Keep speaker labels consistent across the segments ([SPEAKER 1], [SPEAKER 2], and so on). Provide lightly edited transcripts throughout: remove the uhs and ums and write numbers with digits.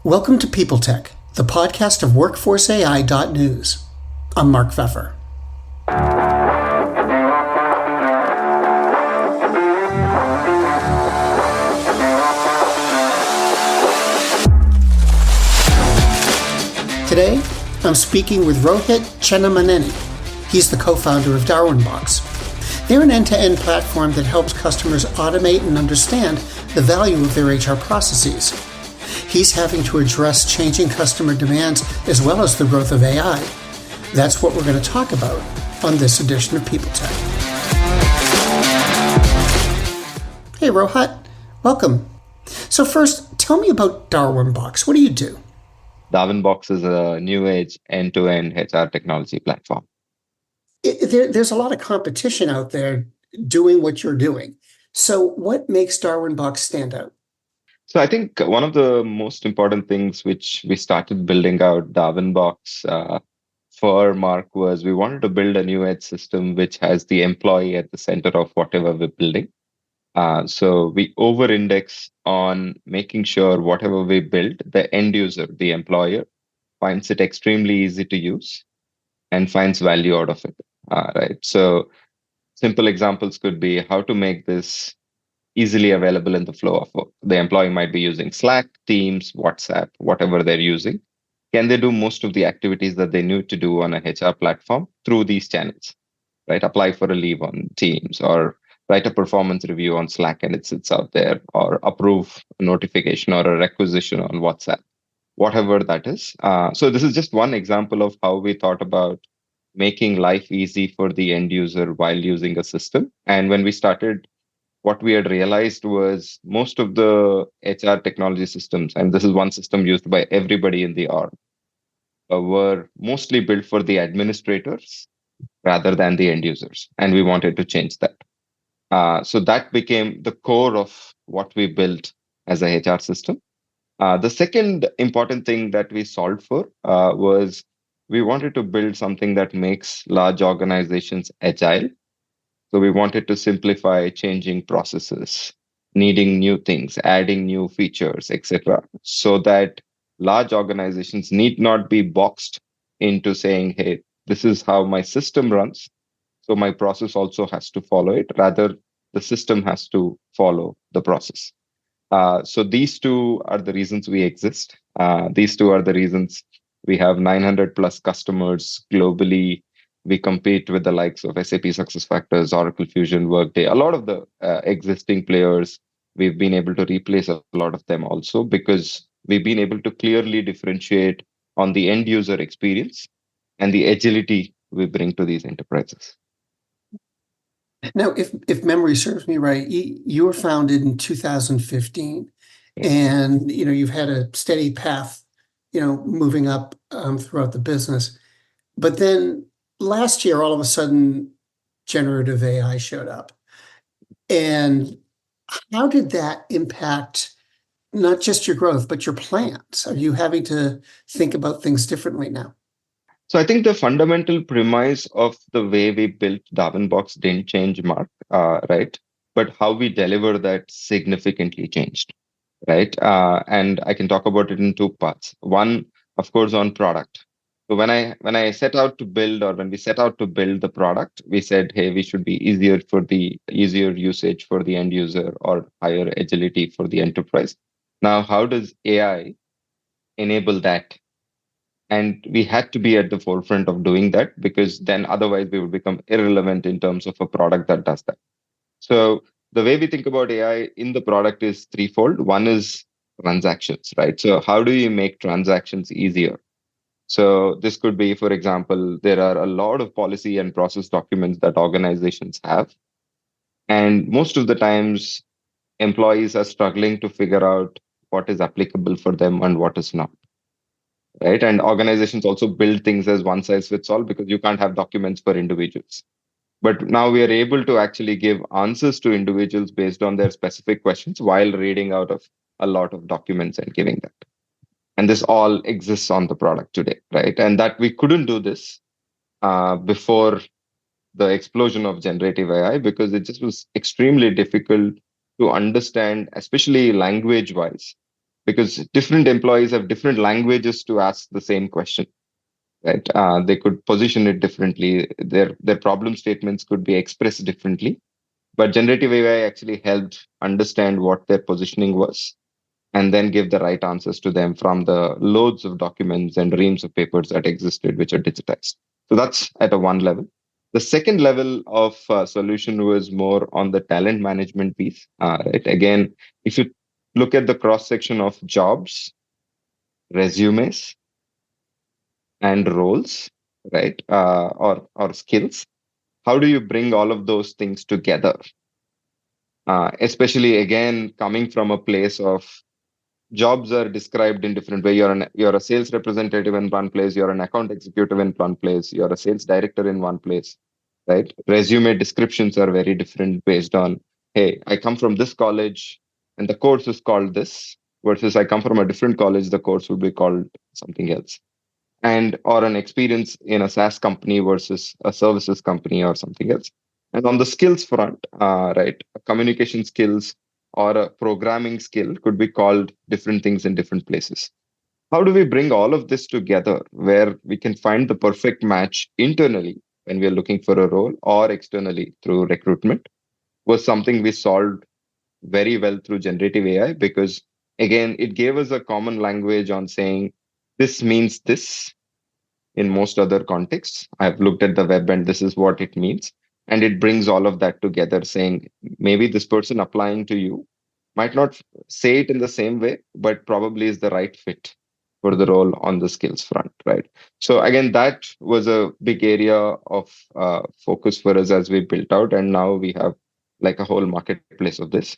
[SPEAKER 1] Welcome to PeopleTech, the podcast of WorkforceAI.news. I'm Mark Pfeffer. Today, I'm speaking with Rohit Chennamaneni. He's the co-founder of Darwinbox. They're an end-to-end platform that helps customers automate and understand the value of their HR processes. He's having to address changing customer demands as well as the growth of AI. That's what we're going to talk about on this edition of PeopleTech. Hey, Rohit, welcome. So first, tell me about Darwinbox. What do you do?
[SPEAKER 2] Darwinbox is a new age end-to-end HR technology platform.
[SPEAKER 1] There's a lot of competition out there doing what you're doing. So what makes Darwinbox stand out?
[SPEAKER 2] So I think one of the most important things which we started building out Darwinbox for Mark was we wanted to build a new age system which has the employee at the center of whatever we're building. So we over-index on making sure whatever we build, the end user, the employer, finds it extremely easy to use and finds value out of it. Right. So simple examples could be how to make this easily available in the flow of work. The employee might be using Slack, Teams, WhatsApp, whatever they're using. Can they do most of the activities that they need to do on a HR platform through these channels? Right. Apply for a leave on Teams or write a performance review on Slack and it sits out there, or approve a notification or a requisition on WhatsApp, whatever that is. So this is just one example of how we thought about making life easy for the end user while using a system. And when we started, what we had realized was most of the HR technology systems, and this is one system used by everybody in the org, were mostly built for the administrators rather than the end users. And we wanted to change that. So that became the core of what we built as a HR system. The second important thing that we solved for was we wanted to build something that makes large organizations agile. So we wanted to simplify changing processes, needing new things, adding new features, etc., so that large organizations need not be boxed into saying, hey, this is how my system runs, so my process also has to follow it. Rather, the system has to follow the process. So these two are the reasons we exist. These two are the reasons we have 900 plus customers globally. We compete with the likes of SAP SuccessFactors, Oracle Fusion, Workday, a lot of the existing players. We've been able to replace a lot of them also because we've been able to clearly differentiate on the end user experience and the agility we bring to these enterprises.
[SPEAKER 1] Now, if memory serves me right, you were founded in 2015, and you've had a steady path, moving up throughout the business. But then last year, all of a sudden, generative AI showed up. And how did that impact not just your growth, but your plans? Are you having to think about things differently now?
[SPEAKER 2] So I think the fundamental premise of the way we built Darwinbox didn't change, Mark, right? But how we deliver that significantly changed, right? And I can talk about it in two parts. One, of course, on product. So when I set out to build, or when we set out to build the product, we said, hey, we should be easier usage for the end user or higher agility for the enterprise. Now, how does AI enable that? And we had to be at the forefront of doing that, because then otherwise we would become irrelevant in terms of a product that does that. So the way we think about AI in the product is threefold. One is transactions, right? So how do you make transactions easier? So this could be, for example, there are a lot of policy and process documents that organizations have. And most of the times, employees are struggling to figure out what is applicable for them and what is not. Right. And organizations also build things as one size fits all because you can't have documents for individuals. But now we are able to actually give answers to individuals based on their specific questions while reading out of a lot of documents and giving that. And this all exists on the product today, right? And that we couldn't do this before the explosion of generative AI, because it just was extremely difficult to understand, especially language wise, because different employees have different languages to ask the same question, right? They could position it differently. Their problem statements could be expressed differently. But generative AI actually helped understand what their positioning was and then give the right answers to them from the loads of documents and reams of papers that existed, which are digitized. So that's at a one level. The second level of solution was more on the talent management piece. Right? Again, if you look at the cross section of jobs, resumes, and roles, right, or skills, how do you bring all of those things together? Especially again, coming from a place of jobs are described in different way. You're a sales representative in one place, you're an account executive in one place, you're a sales director in one place, right? Resume descriptions are very different based on, hey, I come from this college and the course is called this, versus I come from a different college, the course would be called something else. And or an experience in a SaaS company versus a services company or something else. And on the skills front, right, communication skills or a programming skill could be called different things in different places. How do we bring all of this together where we can find the perfect match internally when we are looking for a role or externally through recruitment was something we solved very well through generative AI because, again, it gave us a common language on saying this means this in most other contexts. I've looked at the web and this is what it means. And it brings all of that together, saying maybe this person applying to you might not say it in the same way, but probably is the right fit for the role on the skills front, right? So again, that was a big area of focus for us as we built out, and now we have like a whole marketplace of this.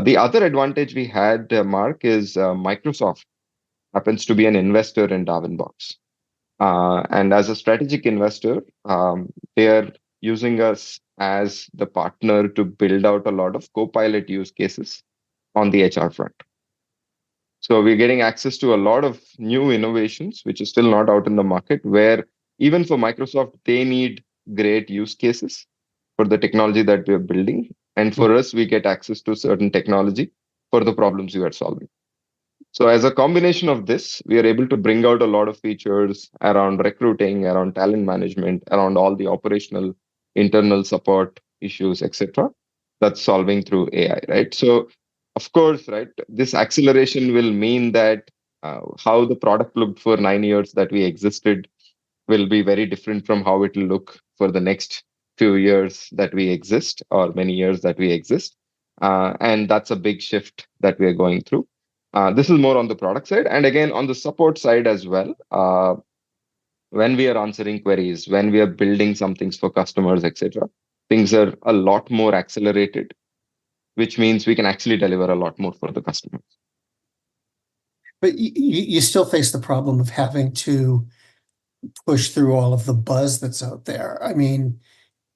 [SPEAKER 2] The other advantage we had, Mark, is Microsoft happens to be an investor in Darwinbox. And as a strategic investor, they are using us as the partner to build out a lot of co-pilot use cases on the HR front. So we're getting access to a lot of new innovations, which is still not out in the market, where even for Microsoft, they need great use cases for the technology that we're building. And for us, we get access to certain technology for the problems we are solving. So as a combination of this, we are able to bring out a lot of features around recruiting, around talent management, around all the operational internal support issues, etc. That's solving through AI, right? So of course, right, this acceleration will mean that how the product looked for 9 years that we existed will be very different from how it will look for the next few years that we exist or many years that we exist. And that's a big shift that we are going through. This is more on the product side. And again, on the support side as well, when we are answering queries, when we are building some things for customers, etc., things are a lot more accelerated, which means we can actually deliver a lot more for the customers.
[SPEAKER 1] But you still face the problem of having to push through all of the buzz that's out there. I mean,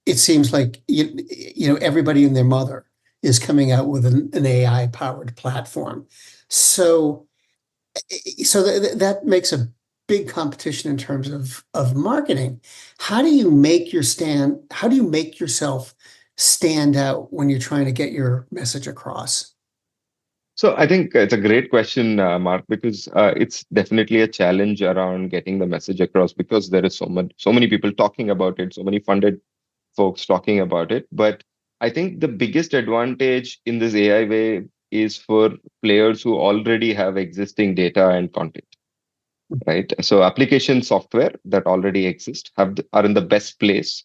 [SPEAKER 1] it seems like everybody and their mother is coming out with an AI powered platform. So that makes a big competition in terms of marketing. How do you make yourself stand out when you're trying to get your message across?
[SPEAKER 2] So I think it's a great question, Mark, because it's definitely a challenge around getting the message across because there is so many people talking about it, so many funded folks talking about it. But I think the biggest advantage in this AI way is for players who already have existing data and content, right? So application software that already exist are in the best place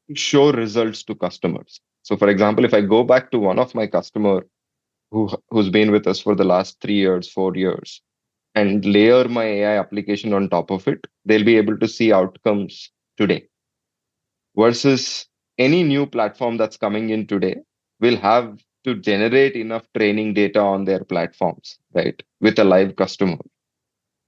[SPEAKER 2] to show results to customers. So for example, if I go back to one of my customer who's been with us for the last 3 years, 4 years, and layer my AI application on top of it, they'll be able to see outcomes today versus any new platform that's coming in today will have to generate enough training data on their platforms, right? With a live customer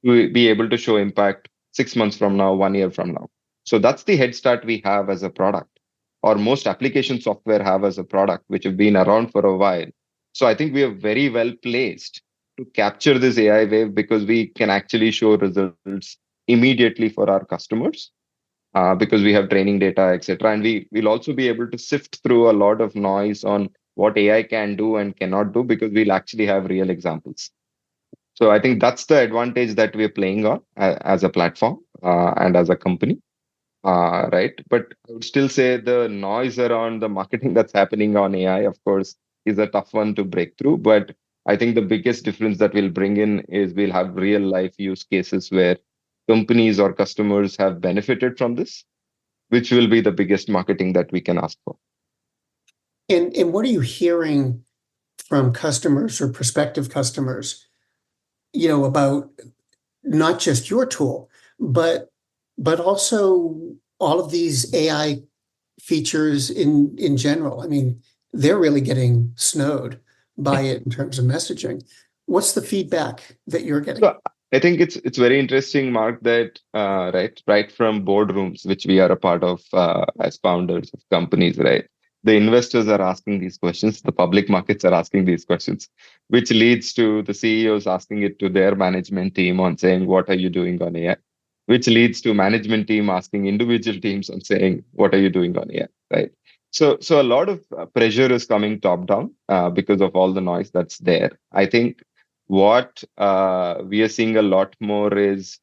[SPEAKER 2] to be able to show impact 6 months from now, 1 year from now. So that's the head start we have as a product, or most application software have as a product, which have been around for a while. So I think we are very well placed to capture this AI wave because we can actually show results immediately for our customers because we have training data, etc. And we will also be able to sift through a lot of noise on what AI can do and cannot do because we'll actually have real examples. So I think that's the advantage that we're playing on as a platform and as a company. Right. But I would still say the noise around the marketing that's happening on AI, of course, is a tough one to break through. But I think the biggest difference that we'll bring in is we'll have real life use cases where companies or customers have benefited from this, which will be the biggest marketing that we can ask for.
[SPEAKER 1] And what are you hearing from customers or prospective customers, about not just your tool, but also all of these AI features in general? I mean, they're really getting snowed by it in terms of messaging. What's the feedback that you're getting?
[SPEAKER 2] So I think it's very interesting, Mark, that right from boardrooms, which we are a part of as founders of companies, right? The investors are asking these questions, the public markets are asking these questions, which leads to the CEOs asking it to their management team on saying, "What are you doing on AI?" Which leads to management team asking individual teams on saying, "What are you doing on AI?" Right? So a lot of pressure is coming top down because of all the noise that's there. I think what we are seeing a lot more is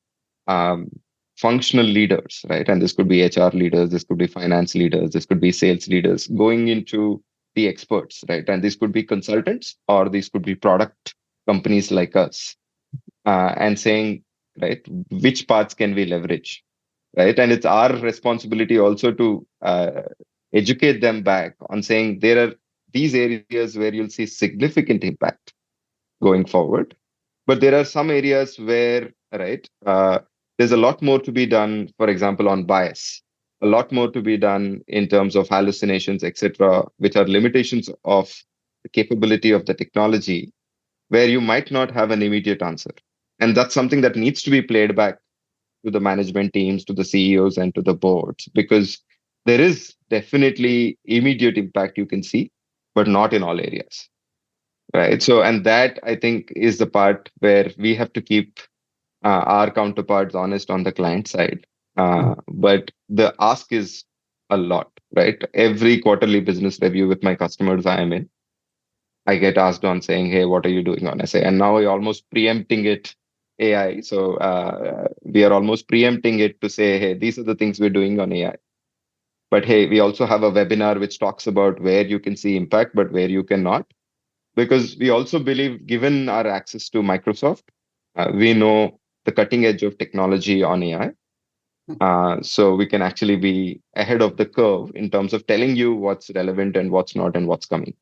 [SPEAKER 2] um, functional leaders, right? And this could be HR leaders, this could be finance leaders, this could be sales leaders going into the experts, right? And these could be consultants or these could be product companies like us and saying, right, which parts can we leverage, right? And it's our responsibility also to educate them back on saying there are these areas where you'll see significant impact going forward. But there are some areas where, right, there's a lot more to be done, for example, on bias, a lot more to be done in terms of hallucinations, etc., which are limitations of the capability of the technology, where you might not have an immediate answer. And that's something that needs to be played back to the management teams, to the CEOs, and to the boards, because there is definitely immediate impact you can see, but not in all areas. Right. So, and that I think is the part where we have to keep our counterparts honest on the client side. But the ask is a lot, right? Every quarterly business review with my customers I am in, I get asked on saying, "Hey, what are you doing on SA?" And now we're almost preempting it AI. So we are almost preempting it to say, "Hey, these are the things we're doing on AI." But hey, we also have a webinar which talks about where you can see impact, but where you cannot, because we also believe, given our access to Microsoft, we know the cutting edge of technology on AI. So we can actually be ahead of the curve in terms of telling you what's relevant and what's not and what's coming.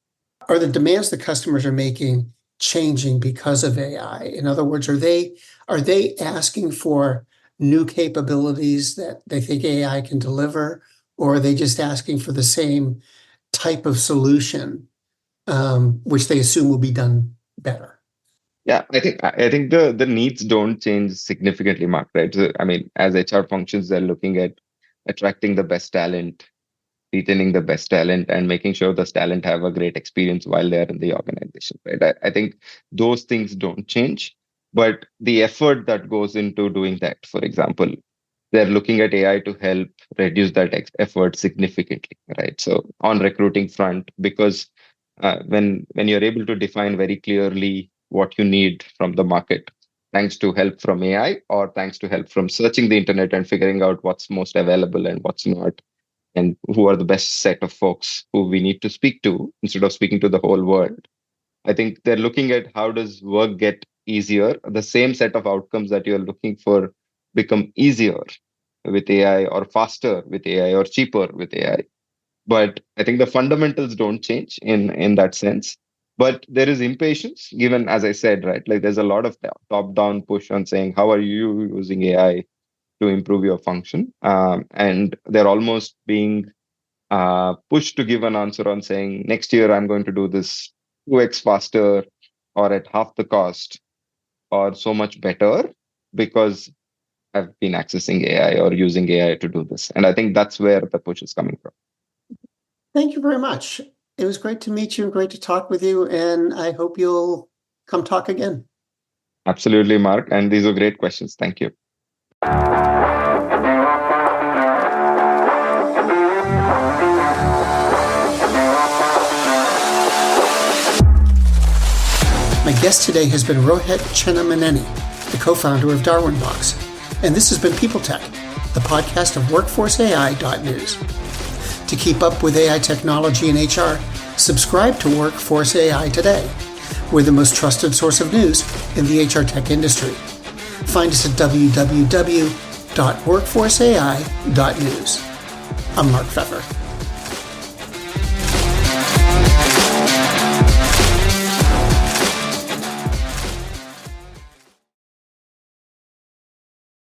[SPEAKER 1] Are the demands the customers are making changing because of AI? In other words, are they asking for new capabilities that they think AI can deliver, or are they just asking for the same type of solution, which they assume will be done better?
[SPEAKER 2] Yeah, I think the needs don't change significantly, Mark, right? So, I mean, as HR functions, they're looking at attracting the best talent, retaining the best talent, and making sure those talent have a great experience while they're in the organization, right? I think those things don't change, but the effort that goes into doing that, for example, they're looking at AI to help reduce that effort significantly, right? So on recruiting front, because when you're able to define very clearly what you need from the market, thanks to help from AI or thanks to help from searching the internet and figuring out what's most available and what's not, and who are the best set of folks who we need to speak to instead of speaking to the whole world. I think they're looking at how does work get easier, the same set of outcomes that you're looking for become easier with AI or faster with AI or cheaper with AI. But I think the fundamentals don't change in that sense. But there is impatience, given, as I said, right? Like there's a lot of top down push on saying, how are you using AI to improve your function? And they're almost being pushed to give an answer on saying, next year I'm going to do this 2x faster or at half the cost or so much better because I've been accessing AI or using AI to do this. And I think that's where the push is coming from.
[SPEAKER 1] Thank you very much. It was great to meet you and great to talk with you, and I hope you'll come talk again.
[SPEAKER 2] Absolutely, Mark. And these are great questions. Thank you.
[SPEAKER 1] My guest today has been Rohit Chennamaneni, the co-founder of Darwinbox. And this has been PeopleTech, the podcast of WorkforceAI.news. To keep up with AI technology and HR, subscribe to Workforce AI today. We're the most trusted source of news in the HR tech industry. Find us at www.workforceai.news. I'm Mark Pfeffer.